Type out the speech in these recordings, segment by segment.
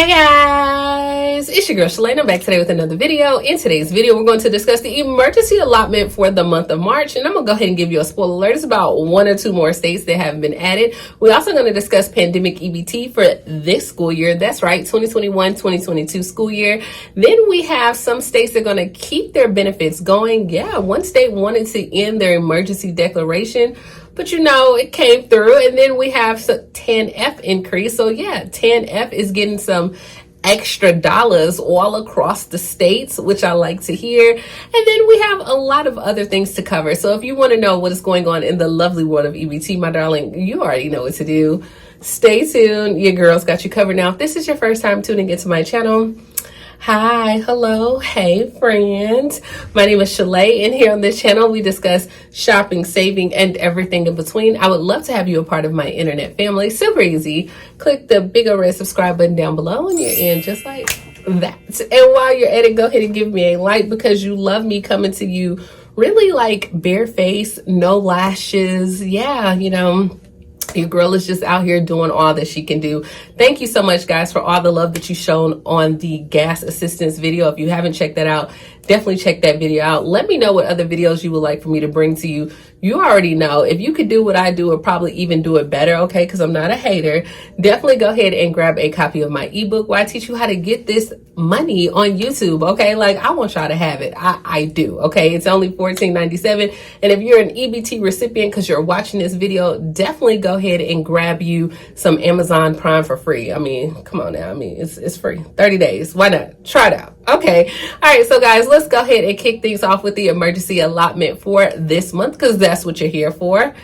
Hey guys, it's your girl Shalae. I'm back today with another video. In today's video, we're going to discuss the emergency allotment for the month of March, and I'm going to go ahead and give you a spoiler alert. It's about 1 or 2 more states that have been added. We're also going to discuss pandemic EBT for this school year. That's right, 2021-2022 school year. Then we have some states that are going to keep their benefits going. Yeah, one state wanted to end their emergency declaration, but you know, it came through. And then we have Tanf increase. So yeah, Tanf is getting some extra dollars all across the states, which I like to hear. And then we have a lot of other things to cover. So if you want to know what is going on in the lovely world of EBT, my darling, you already know what to do. Stay tuned. Your girl's got you covered. Now, if this is your first time tuning into my channel, hi, hello, hey friends. My name is Shalae, and here on this channel we discuss shopping, saving, and everything in between. I would love to have you a part of my internet family. Super easy. Click the big old red subscribe button down below and you're in just like that. And while you're at it, go ahead and give me a like because you love me coming to you really like bare face, no lashes. Yeah, you know, your girl is just out here doing all that she can do. Thank you so much, guys, for all the love that you've shown on the gas assistance video. If you haven't checked that out, definitely check that video out. Let me know what other videos you would like for me to bring to you. You already know. If you could do what I do or probably even do it better, okay, because I'm not a hater, definitely go ahead and grab a copy of my ebook where I teach you how to get this money on YouTube, okay? Like, I want y'all to have it. I do, okay? It's only $14.97. And if you're an EBT recipient because you're watching this video, definitely go ahead and grab you some Amazon Prime for free. I mean, come on now. I mean, it's free. 30 days. Why not? Try it out. Okay. All right. So guys, let's go ahead and kick things off with the emergency allotment for this month because that's what you're here for.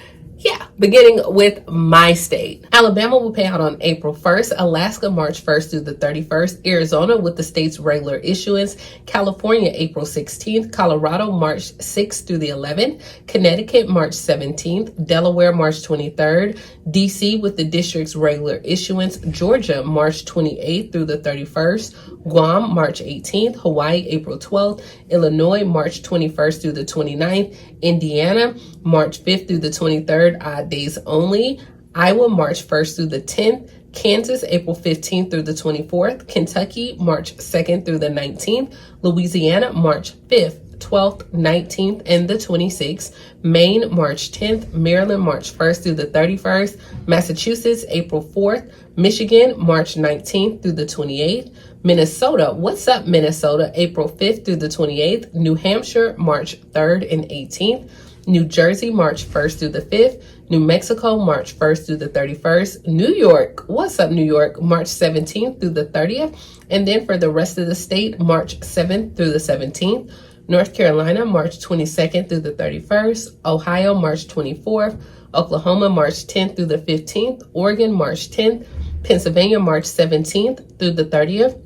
Yeah, beginning with my state. Alabama will pay out on April 1st, Alaska March 1st through the 31st, Arizona with the state's regular issuance, California April 16th, Colorado March 6th through the 11th, Connecticut March 17th, Delaware March 23rd, DC with the district's regular issuance, Georgia March 28th through the 31st, Guam March 18th, Hawaii April 12th, Illinois March 21st through the 29th, Indiana March 5th through the 23rd, odd days only, Iowa March 1st through the 10th, Kansas April 15th through the 24th, Kentucky March 2nd through the 19th, Louisiana March 5th, 12th, 19th, and the 26th, Maine March 10th, Maryland March 1st through the 31st, Massachusetts April 4th, Michigan March 19th through the 28th, Minnesota, what's up Minnesota, April 5th through the 28th, New Hampshire March 3rd and 18th, New Jersey March 1st through the 5th, New Mexico March 1st through the 31st, New York, what's up New York, March 17th through the 30th, and then for the rest of the state, March 7th through the 17th, North Carolina March 22nd through the 31st, Ohio March 24th, Oklahoma March 10th through the 15th, Oregon March 10th, Pennsylvania March 17th through the 30th,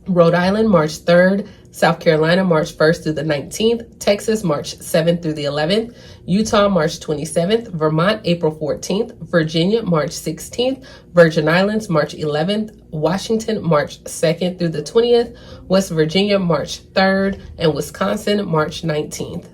Rhode Island March 3rd, South Carolina March 1st through the 19th, Texas March 7th through the 11th, Utah March 27th, Vermont April 14th, Virginia March 16th, Virgin Islands March 11th, Washington March 2nd through the 20th, West Virginia March 3rd, and Wisconsin March 19th.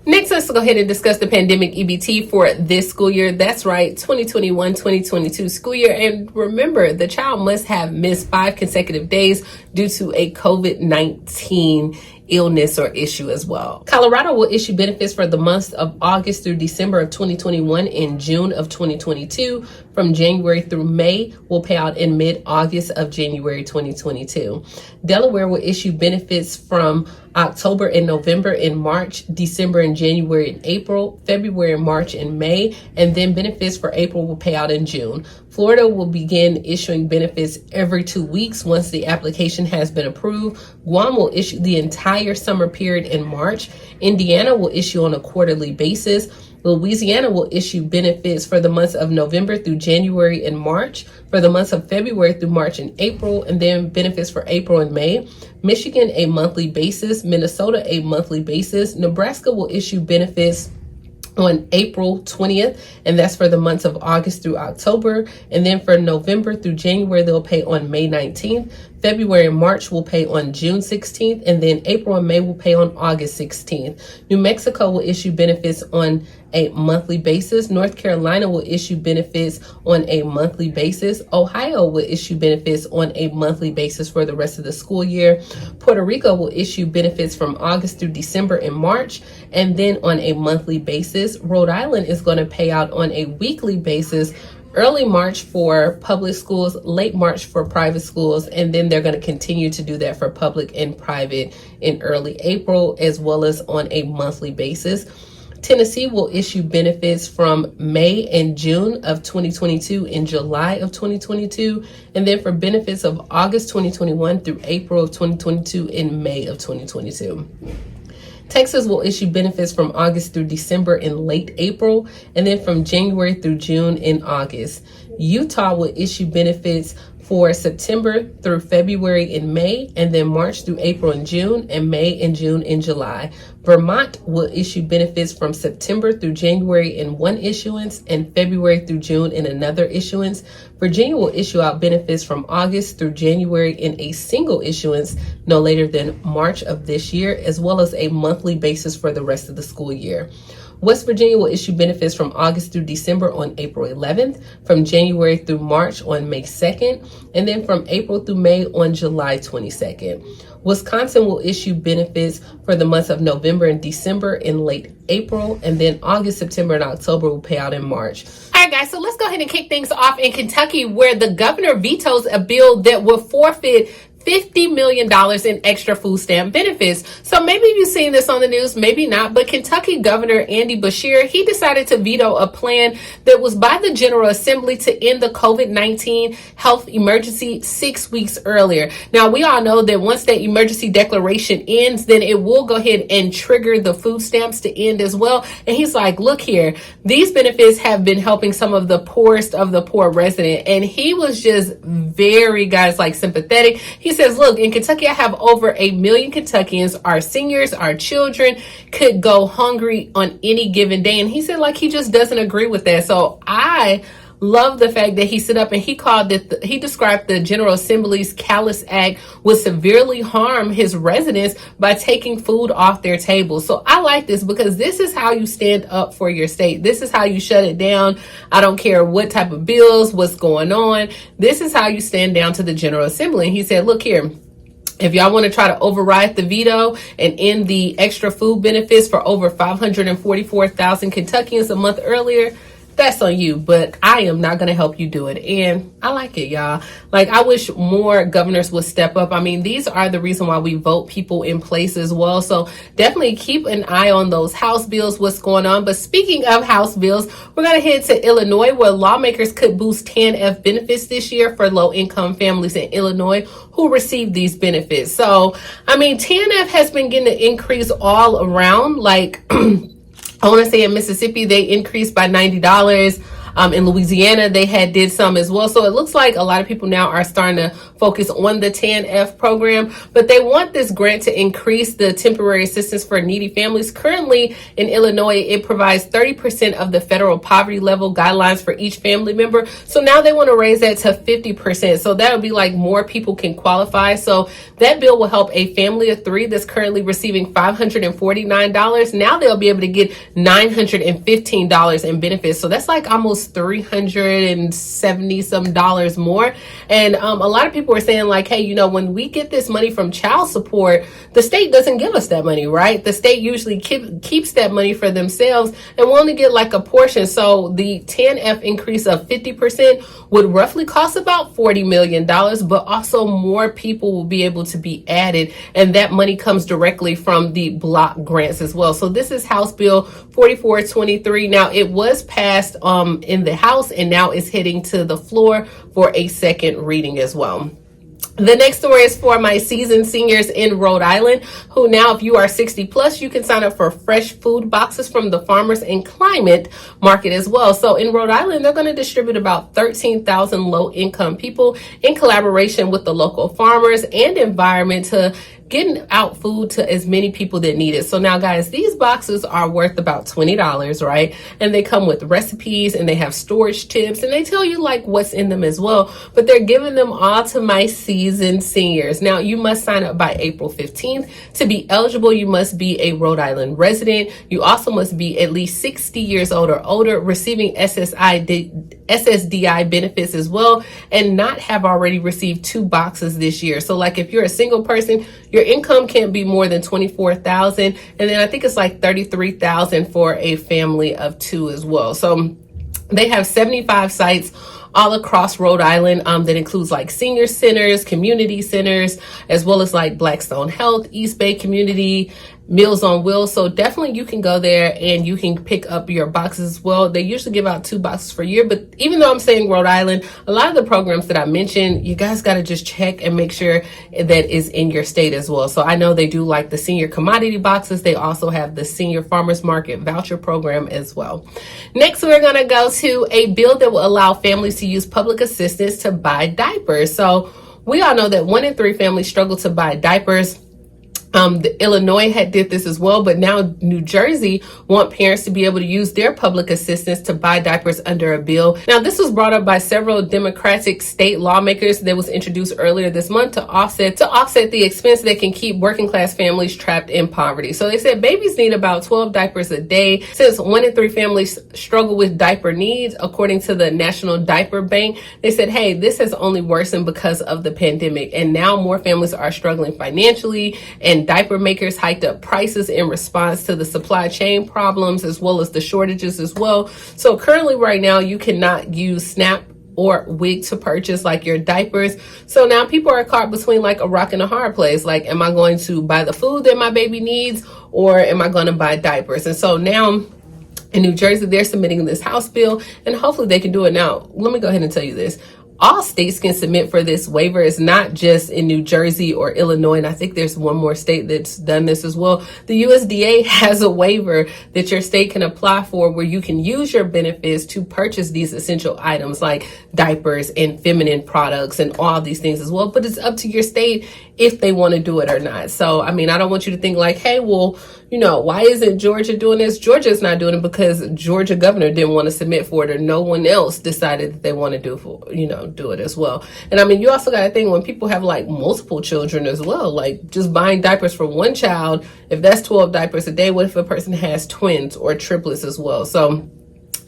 Next, let's go ahead and discuss the pandemic EBT for this school year. That's right, 2021-2022 school year. And remember, the child must have missed 5 consecutive days due to a COVID-19 illness or issue as well. Colorado will issue benefits for the months of August through December of 2021 and June of 2022. From January through May will pay out in mid-August of January 2022. Delaware will issue benefits from October and November and March, December and January and April, February and March and May, and then benefits for April will pay out in June. Florida will begin issuing benefits every 2 weeks once the application has been approved. Guam will issue the entire summer period in March. Indiana will issue on a quarterly basis. Louisiana will issue benefits for the months of November through January and March, for the months of February through March and April, and then benefits for April and May. Michigan, a monthly basis. Minnesota, a monthly basis. Nebraska will issue benefits on April 20th, and that's for the months of August through October. And then for November through January, they'll pay on May 19th. February and March will pay on June 16th, and then April and May will pay on August 16th. New Mexico will issue benefits on a monthly basis. North Carolina will issue benefits on a monthly basis. Ohio will issue benefits on a monthly basis for the rest of the school year. Puerto Rico will issue benefits from August through December and March, and then on a monthly basis. Rhode Island is going to pay out on a weekly basis. Early March for public schools, late March for private schools, and then they're going to continue to do that for public and private in early April, as well as on a monthly basis. Tennessee will issue benefits from May and June of 2022 and July of 2022, and then for benefits of August 2021 through April of 2022 and May of 2022. Texas will issue benefits from August through December and late April, and then from January through June and August. Utah will issue benefits for September through February and May, and then March through April and June, and May and June and July. Vermont will issue benefits from September through January in one issuance, and February through June in another issuance. Virginia will issue out benefits from August through January in a single issuance no later than March of this year, as well as a monthly basis for the rest of the school year. West Virginia will issue benefits from August through December on April 11th, from January through March on May 2nd, and then from April through May on July 22nd. Wisconsin will issue benefits for the months of November and December in late April, and then August, September, and October will pay out in March. All right, guys, so let's go ahead and kick things off in Kentucky, where the governor vetoes a bill that will forfeit $50 million in extra food stamp benefits. So maybe you've seen this on the news, maybe not, but Kentucky Governor Andy Beshear, he decided to veto a plan that was by the General Assembly to end the COVID-19 health emergency 6 weeks earlier. Now, we all know that once that emergency declaration ends, then it will go ahead and trigger the food stamps to end as well. And he's like, look here, these benefits have been helping some of the poorest of the poor resident. And he was just very, guys, like sympathetic. He says, look, in Kentucky, I have over 1 million Kentuckians. Our seniors, our children could go hungry on any given day. And he said, like, he just doesn't agree with that. So I love the fact that he stood up and he called it, he described the General Assembly's callous act would severely harm his residents by taking food off their tables. So I like this because this is how you stand up for your state. This is how you shut it down. I don't care what type of bills, what's going on. This is how you stand down to the General Assembly. And he said, look here, if y'all want to try to override the veto and end the extra food benefits for over 544,000 Kentuckians a month earlier, that's on you, but I am not going to help you do it. And I like it, y'all. Like, I wish more governors would step up. I mean, these are the reason why we vote people in place as well. So definitely keep an eye on those House bills, what's going on. But speaking of House bills, we're going to head to Illinois, where lawmakers could boost Tanf benefits this year for low-income families in Illinois who receive these benefits. So, I mean, Tanf has been getting an increase all around. Like, I want to say in Mississippi, they increased by $90. In Louisiana, they did some as well. So it looks like a lot of people now are starting to focus on the Tanf program, but they want this grant to increase the temporary assistance for needy families. Currently in Illinois, it provides 30% of the federal poverty level guidelines for each family member. So now they want to raise that to 50%. So that would be like more people can qualify. So that bill will help a family of 3 that's currently receiving $549. Now they'll be able to get $915 in benefits. So that's like almost $370 some more. And a lot of people are saying like, hey, you know, when we get this money from child support, the state doesn't give us that money, right? The state usually keeps that money for themselves, and we only get like a portion. So the Tanf increase of 50% would roughly cost about $40 million, but also more people will be able to be added, and that money comes directly from the block grants as well. So this is House Bill 4423. Now, it was passed in the House, and now it's heading to the floor for a second reading as well. The next story is for my seasoned seniors in Rhode Island, who now, if you are 60 plus, you can sign up for fresh food boxes from the Farmers and Climate Market as well. So in Rhode Island, they're going to distribute about 13,000 low-income people in collaboration with the local farmers and environment to getting out food to as many people that need it. So now, guys, these boxes are worth about $20, right? And they come with recipes, and they have storage tips, and they tell you like what's in them as well. But they're giving them all to my seasoned seasoned seniors. Now, you must sign up by April 15th. To be eligible, you must be a Rhode Island resident. You also must be at least 60 years old or older, receiving SSDI benefits as well, and not have already received 2 boxes this year. So like if you're a single person, your income can't be more than $24,000, and then I think it's like $33,000 for a family of 2 as well. So they have 75 sites all across Rhode Island that includes like senior centers, community centers, as well as like Blackstone Health, East Bay Community, Meals on Wheels. So definitely you can go there and you can pick up your boxes as well. They usually give out 2 boxes per year, but even though I'm saying Rhode Island, a lot of the programs that I mentioned, you guys got to just check and make sure that is in your state as well. So I know they do like the senior commodity boxes. They also have the senior farmers market voucher program as well. Next, we're going to go to a bill that will allow families to use public assistance to buy diapers. So we all know that 1 in 3 families struggle to buy diapers. Illinois did this as well, but now New Jersey want parents to be able to use their public assistance to buy diapers under a bill. Now, this was brought up by several Democratic state lawmakers that was introduced earlier this month to offset the expense that can keep working class families trapped in poverty. So they said babies need about 12 diapers a day. Since 1 in 3 families struggle with diaper needs, according to the National Diaper Bank, they said, hey, this has only worsened because of the pandemic, and now more families are struggling financially, and diaper makers hiked up prices in response to the supply chain problems as well as the shortages as well. So currently right now you cannot use SNAP or WIG to purchase like your diapers. So now people are caught between like a rock and a hard place. Like, am I going to buy the food that my baby needs, or am I going to buy diapers? And so now in New Jersey, they're submitting this House bill, and hopefully they can do it. Now, let me go ahead and tell you this. All states can submit for this waiver. It's not just in New Jersey or Illinois, and I think there's one more state that's done this as well. The USDA has a waiver that your state can apply for where you can use your benefits to purchase these essential items like diapers and feminine products and all these things as well. But it's up to your state if they want to do it or not. So, I mean, I don't want you to think like, hey, well, you know, why isn't Georgia doing this? Georgia's not doing it because Georgia governor didn't want to submit for it, or no one else decided that they want to do it as well. And I mean, you also got to think when people have like multiple children as well, like just buying diapers for one child, if that's 12 diapers a day, what if a person has twins or triplets as well? So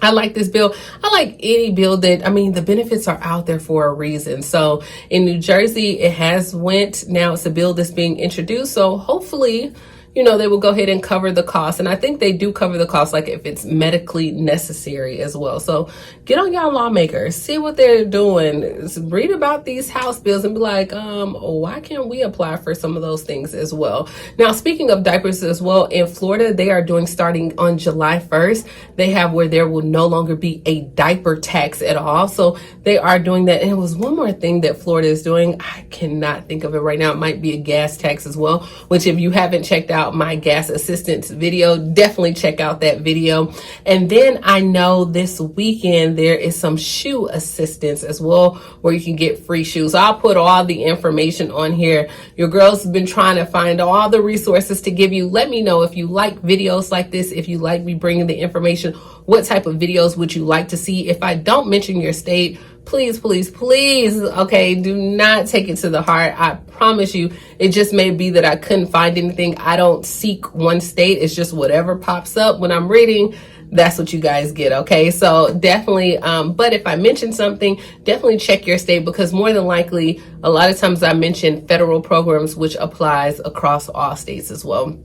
I like this bill. I like any bill that, I mean, the benefits are out there for a reason. So in New Jersey, it has went. Now it's a bill that's being introduced. So hopefully, you know, they will go ahead and cover the cost. And I think they do cover the cost, like if it's medically necessary as well. So get on y'all lawmakers, see what they're doing, read about these House bills and be like, why can't we apply for some of those things as well? Now, speaking of diapers as well, in Florida, they are doing, starting on July 1st, they have where there will no longer be a diaper tax at all. So they are doing that. And it was one more thing that Florida is doing. I cannot think of it right now. It might be a gas tax as well, which if you haven't checked out my gas assistance video, definitely check out that video. And then I know this weekend there is some shoe assistance as well, where you can get free shoes. I'll put all the information on here. Your girls have been trying to find all the resources to give you. Let me know if you like videos like this, if you like me bringing the information. What type of videos would you like to see? If I don't mention your state, please, okay, do not take it to the heart. I promise you, it just may be that I couldn't find anything. I don't seek one state. It's just whatever pops up when I'm reading, that's what you guys get, okay? So definitely, but if I mention something, definitely check your state, because more than likely, a lot of times I mention federal programs, which applies across all states as well.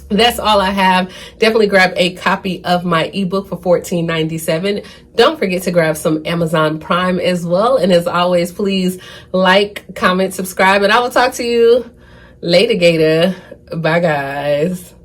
That's all I have. Definitely grab a copy of my ebook for $14.97. Don't forget to grab some Amazon Prime as well. And as always, please like, comment, subscribe, and I will talk to you later, Gator. Bye, guys.